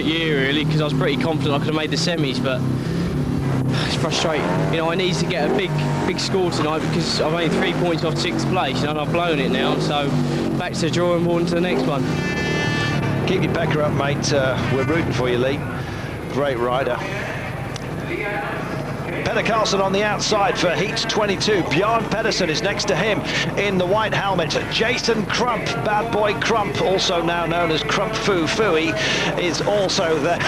year really, because I was pretty confident I could have made the semis, but it's frustrating. You know, I need to get a big score tonight because I'm only 3 points off 6th place, and I've blown it now. So back to the drawing board and to the next one. Keep your pecker up, mate. We're rooting for you, Lee. Great rider. Petter Carlson on the outside for Heat 22. Bjorn Pedersen is next to him in the white helmet. Jason Crump, Bad Boy Crump, also now known as Crump Foo Fooey, is also there.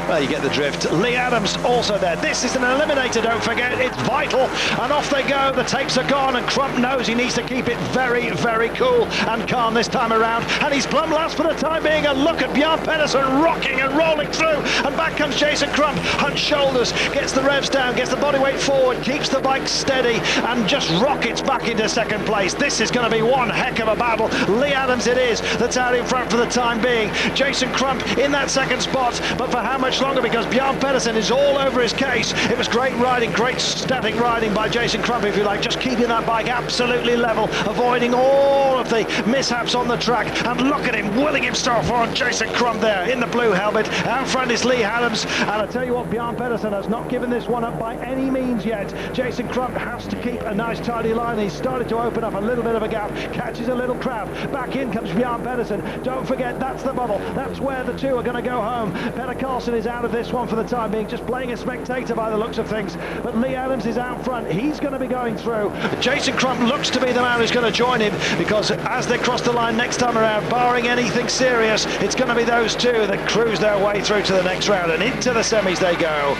Well, you get the drift. Lee Adams also there. This is an eliminator, don't forget. It's vital. And off they go. The tapes are gone, and Crump knows he needs to keep it very, very cool and calm this time around. And he's plumb last for the time being. And look at Bjorn Pedersen rocking and rolling through. And back comes Jason Crump. Hunched shoulders, gets the revs down, gets the body weight forward, keeps the bike steady, and just rockets back into 2nd place. This is going to be one heck of a battle. Lee Adams it is that's out in front for the time being. Jason Crump in that 2nd spot, but for how much longer? Because Bjorn Pedersen is all over his case. It was great riding, great static riding by Jason Crump, if you like, just keeping that bike absolutely level, avoiding all of the mishaps on the track. And look at him willing himself on. Jason Crump there in the blue helmet. Out front is Lee Adams, and I tell you what, Bjorn Pedersen has not given this one up by any means yet. Jason Crump has to keep a nice tidy line. He's started to open up a little bit of a gap, catches a little crowd. Back in comes Bjorn Pedersen. Don't forget, that's the bubble. That's where the two are going to go home. Petter Carlson is out of this one for the time being, just playing a spectator by the looks of things. But Lee Adams is out front. He's going to be going through. Jason Crump looks to be the man who's going to join him, because as they cross the line next time around, barring anything serious, it's going to be those two that cruise their way through to the next round, and into the semis they go.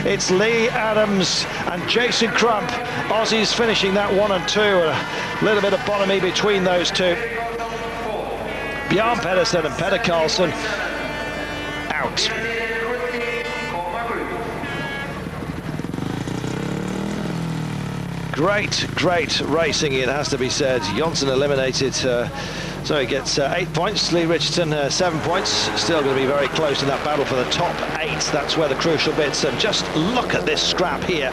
It's Lee Adams and Jason Crump. Aussies finishing that 1 and 2. A little bit of bonhomie between those two. Bjorn Pedersen and Petter Carlson out. Great racing, it has to be said. Jonsson eliminated, so he gets 8 points. Lee Richardson 7 points. Still going to be very close in that battle for the top 8. That's where the crucial bits. And just look at this scrap here.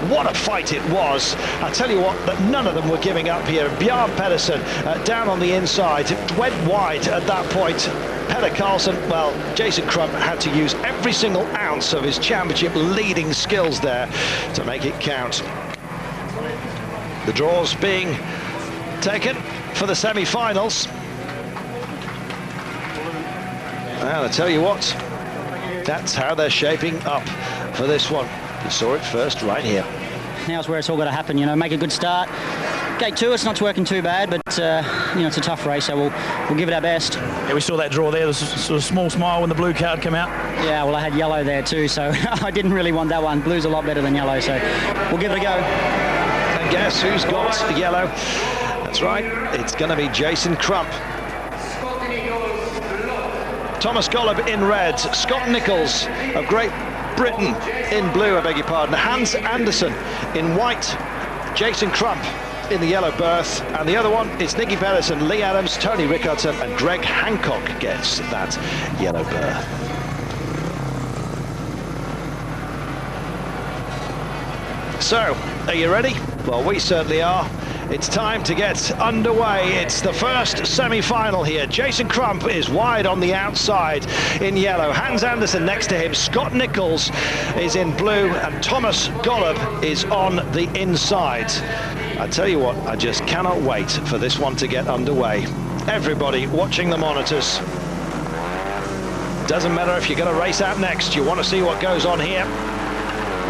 What a fight it was. I tell you what, that none of them were giving up here. Bjorn Pedersen down on the inside, went wide at that point. Petter Carlson, well, Jason Crump had to use every single ounce of his championship leading skills there to make it count. The draws being taken for the semi-finals. And I tell you what, that's how they're shaping up for this one. You saw it first right here. Now's where it's all got to happen, you know, make a good start. Gate 2, it's not working too bad, but, you know, it's a tough race, so we'll give it our best. Yeah, we saw that draw there. There was a sort of small smile when the blue card came out. Yeah, well, I had yellow there too, so I didn't really want that one. Blue's a lot better than yellow, so we'll give it a go. And guess who's got yellow? That's right, it's going to be Jason Crump. Thomas Golub in red, Scott Nichols of Great Britain in blue, I beg your pardon. Hans Andersen in white, Jason Crump in the yellow berth, and the other one is Nicky Pedersen, Lee Adams, Tony Rickardson, and Greg Hancock gets that yellow berth. So, are you ready? Well, we certainly are. It's time to get underway. It's the first semi-final here. Jason Crump is wide on the outside in yellow. Hans Andersen next to him. Scott Nichols is in blue, and Thomas Golub is on the inside. I tell you what, I just cannot wait for this one to get underway. Everybody watching the monitors. Doesn't matter if you're going to race out next, you want to see what goes on here.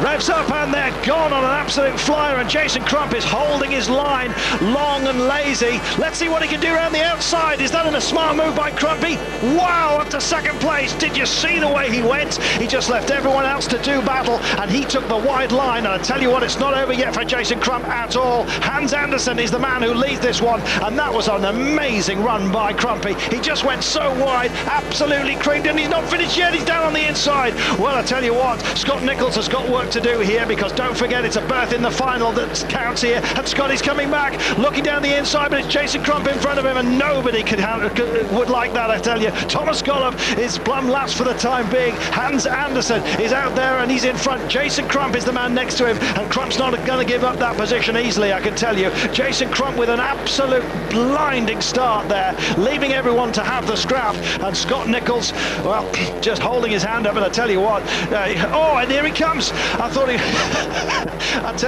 Revs up, and they're gone on an absolute flyer, and Jason Crump is holding his line long and lazy. Let's see what he can do around the outside. Is that a smart move by Crumpy? Wow, up to 2nd place. Did you see the way he went? He just left everyone else to do battle, and he took the wide line. And I tell you what, it's not over yet for Jason Crump at all. Hans Andersen is the man who leads this one, and that was an amazing run by Crumpy. He just went so wide, absolutely creamed, and he's not finished yet. He's down on the inside. Well, I tell you what, Scott Nichols has got work to do here, because don't forget, it's a berth in the final that counts here, and Scotty's coming back, looking down the inside, but it's Jason Crump in front of him, and nobody can would like that, I tell you. Thomas Golub is plumb last for the time being. Hans Andersen is out there and he's in front. Jason Crump is the man next to him, and Crump's not going to give up that position easily, I can tell you. Jason Crump with an absolute blinding start there, leaving everyone to have the scrap, and Scott Nichols, well, just holding his hand up, and I tell you what, oh, and here he comes. I tell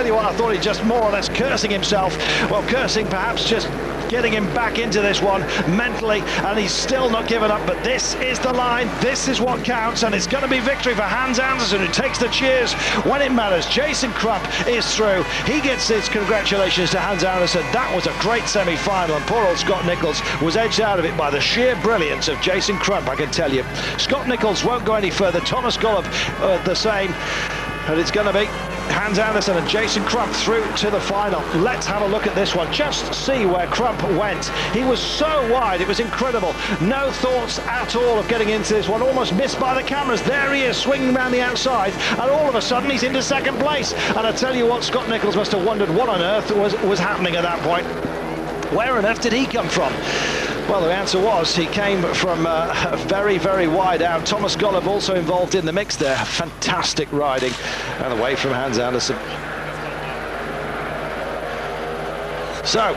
you what, I thought he just more or less cursing himself. Well, cursing perhaps just getting him back into this one mentally, and he's still not given up. But this is the line, this is what counts, and it's going to be victory for Hans Andersen, who takes the cheers when it matters. Jason Crump is through. He gets his congratulations to Hans Andersen. That was a great semi-final, and poor old Scott Nichols was edged out of it by the sheer brilliance of Jason Crump, I can tell you. Scott Nichols won't go any further. Thomas Golub the same, and it's going to be Hans Andersen and Jason Crump through to the final. Let's have a look at this one. Just see where Crump went. He was so wide, it was incredible. No thoughts at all of getting into this one. Almost missed by the cameras. There he is, swinging around the outside, and all of a sudden he's into second place. And I tell you what, Scott Nichols must have wondered what on earth was happening at that point. Where on earth did he come from? Well, the answer was he came from very, very wide out. Thomas Golub also involved in the mix there. Fantastic riding, and away from Hans Andersen. So,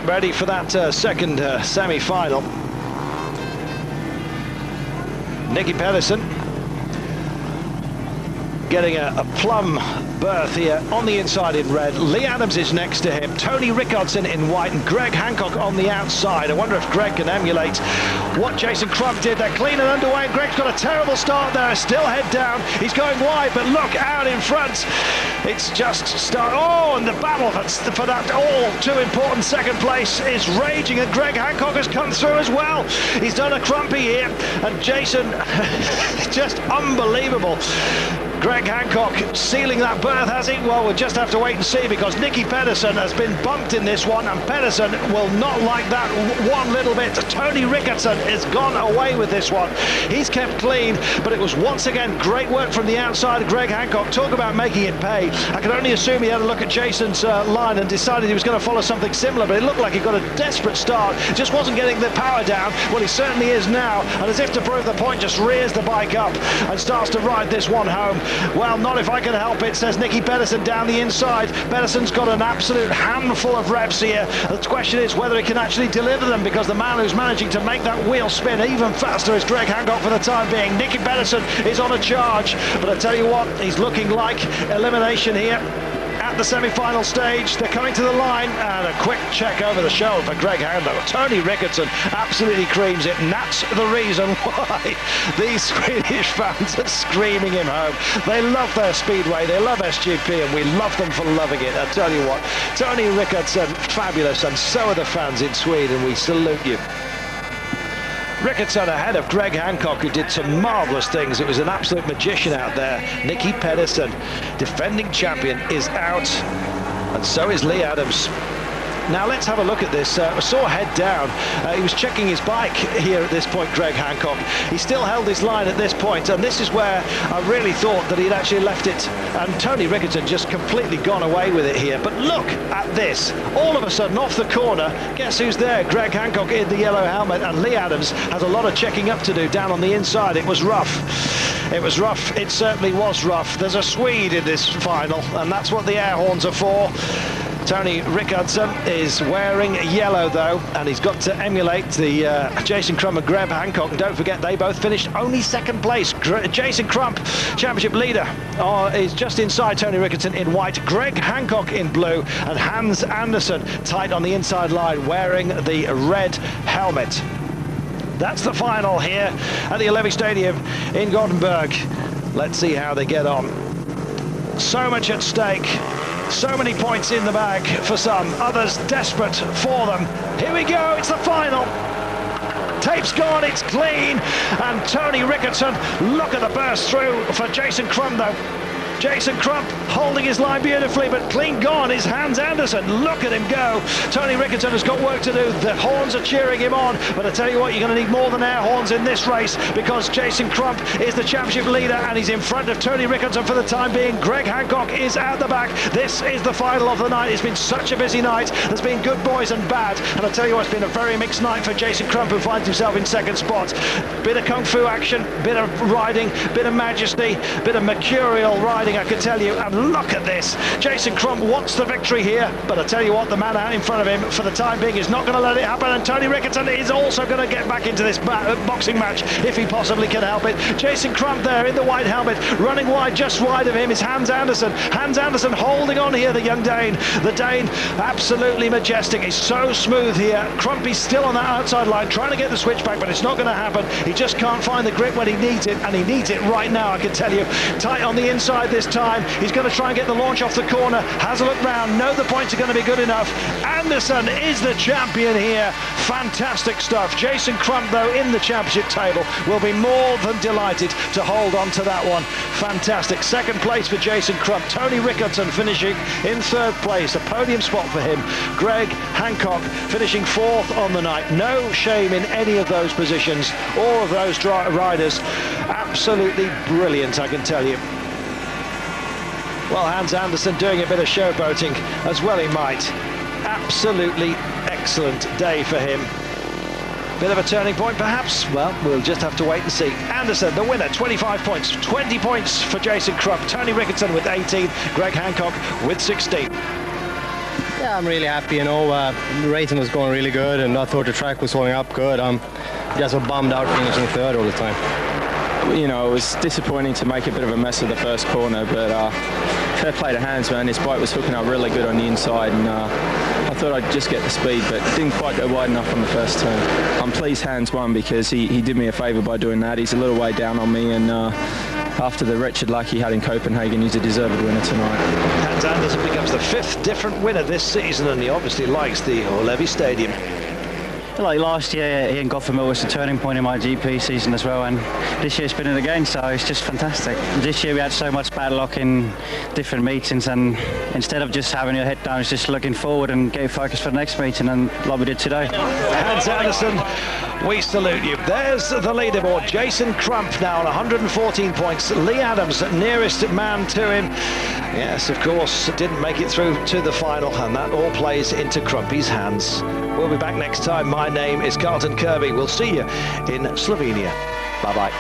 ready for that second semi-final. Nicky Pedersen getting a plum berth here on the inside in red. Lee Adams is next to him. Tony Rickardson in white, and Greg Hancock on the outside. I wonder if Greg can emulate what Jason Crump did. They're clean and underway, and Greg's got a terrible start there. Still head down. He's going wide, but look out in front. It's just start. Oh, and the battle for that all too important second place is raging, and Greg Hancock has come through as well. He's done a crumpy here, and Jason, just unbelievable. Greg Hancock sealing that berth, has he? Well, we'll just have to wait and see, because Nicky Pedersen has been bumped in this one, and Pedersen will not like that one little bit. Tony Rickardson has gone away with this one. He's kept clean, but it was once again great work from the outside of Greg Hancock. Talk about making it pay. I can only assume he had a look at Jason's line and decided he was going to follow something similar, but it looked like he got a desperate start. Just wasn't getting the power down. Well, he certainly is now, and as if to prove the point, just rears the bike up and starts to ride this one home. Well, not if I can help it, says Nicky Pedersen down the inside. Pedersen's got an absolute handful of reps here. The question is whether he can actually deliver them, because the man who's managing to make that wheel spin even faster is Greg Hancock for the time being. Nicky Pedersen is on a charge, but I tell you what, he's looking like elimination here at the semi-final stage. They're coming to the line, and a quick check over the shoulder for Greg Hancock. Tony Rickardson absolutely creams it, and that's the reason why these Swedish fans are screaming him home. They love their speedway, they love SGP, and we love them for loving it. I tell you what, Tony Rickardson, fabulous, and so are the fans in Sweden. We salute you. Rickardson ahead of Greg Hancock, who did some marvellous things. It was an absolute magician out there. Nicky Pedersen, defending champion, is out, and so is Lee Adams. Now let's have a look at this. I saw head down. He was checking his bike here at this point, Greg Hancock. He still held his line at this point, and this is where I really thought that he'd actually left it, and Tony Rickardson just completely gone away with it here. But look at this. All of a sudden, off the corner, guess who's there? Greg Hancock in the yellow helmet, and Lee Adams has a lot of checking up to do down on the inside. It was rough. It was rough. It certainly was rough. There's a Swede in this final, and that's what the air horns are for. Tony Rickardson is wearing yellow though, and he's got to emulate the Jason Crump and Greg Hancock. And don't forget, they both finished only second place. Jason Crump, championship leader, is just inside Tony Rickardson in white, Greg Hancock in blue, and Hans Andersen tight on the inside line wearing the red helmet. That's the final here at the Olympic Stadium in Gothenburg. Let's see how they get on. So much at stake. So many points in the bag for some, others desperate for them. Here we go, it's the final. Tape's gone, it's clean, and Tony Rickardson, look at the burst through for Jason Crump though. Jason Crump holding his line beautifully, but clean gone is Hans Andersen. Look at him go. Tony Ricketson has got work to do. The horns are cheering him on, but I tell you what, you're going to need more than air horns in this race, because Jason Crump is the championship leader and he's in front of Tony Ricketson for the time being. Greg Hancock is at the back. This is the final of the night. It's been such a busy night. There's been good boys and bad, and I tell you what, it's been a very mixed night for Jason Crump, who finds himself in second spot. Bit of kung fu action, bit of riding, bit of majesty, bit of mercurial riding, I can tell you. And look at this. Jason Crump wants the victory here, but I tell you what, the man out in front of him for the time being is not going to let it happen, and Tony Ricketson is also going to get back into this boxing match if he possibly can help it. Jason Crump there in the white helmet, running wide, just wide of him is Hans Andersen. Hans Andersen holding on here, the young Dane. The Dane, absolutely majestic. He's so smooth here. Crumpy's still on that outside line, trying to get the switch back, but it's not going to happen. He just can't find the grip when he needs it, and he needs it right now, I can tell you. Tight on the inside this time. He's going to try and get the launch off the corner. Has a look round. No, the points are going to be good enough. Andersen is the champion here. Fantastic stuff. Jason Crump, though, in the championship table, will be more than delighted to hold on to that one. Fantastic. Second place for Jason Crump. Tony Ricketson finishing in third place. A podium spot for him. Greg Hancock finishing fourth on the night. No shame in any of those positions. All of those riders absolutely brilliant, I can tell you. Well, Hans Andersen doing a bit of showboating as well he might. Absolutely excellent day for him. Bit of a turning point perhaps? Well, we'll just have to wait and see. Andersen, the winner, 25 points. 20 points for Jason Crump. Tony Ricketson with 18. Greg Hancock with 16. Yeah, I'm really happy, you know. The racing was going really good, and I thought the track was holding up good. Just so bummed out finishing third all the time. You know, it was disappointing to make a bit of a mess of the first corner, but fair play to Hans, man. His bike was hooking up really good on the inside, and I thought I'd just get the speed, but didn't quite go wide enough on the first turn. I'm pleased Hans won, because he did me a favour by doing that. He's a little way down on me, and after the wretched luck he had in Copenhagen, he's a deserved winner tonight. Hans Andersen becomes the 5th different winner this season, and he obviously likes the Olevi Stadium. Like last year, Ian Gothamil was the turning point in my GP season as well, and this year's been it again, so it's just fantastic. This year we had so much bad luck in different meetings, and instead of just having your head down, it's just looking forward and getting focused for the next meeting, and like we did today. Hans Andersen, we salute you. There's the leaderboard. Jason Crump now on 114 points. Lee Adams, nearest man to him. Yes, of course, didn't make it through to the final, and that all plays into Crumpy's hands. We'll be back next time. My name is Carlton Kirby. We'll see you in Slovenia. Bye-bye.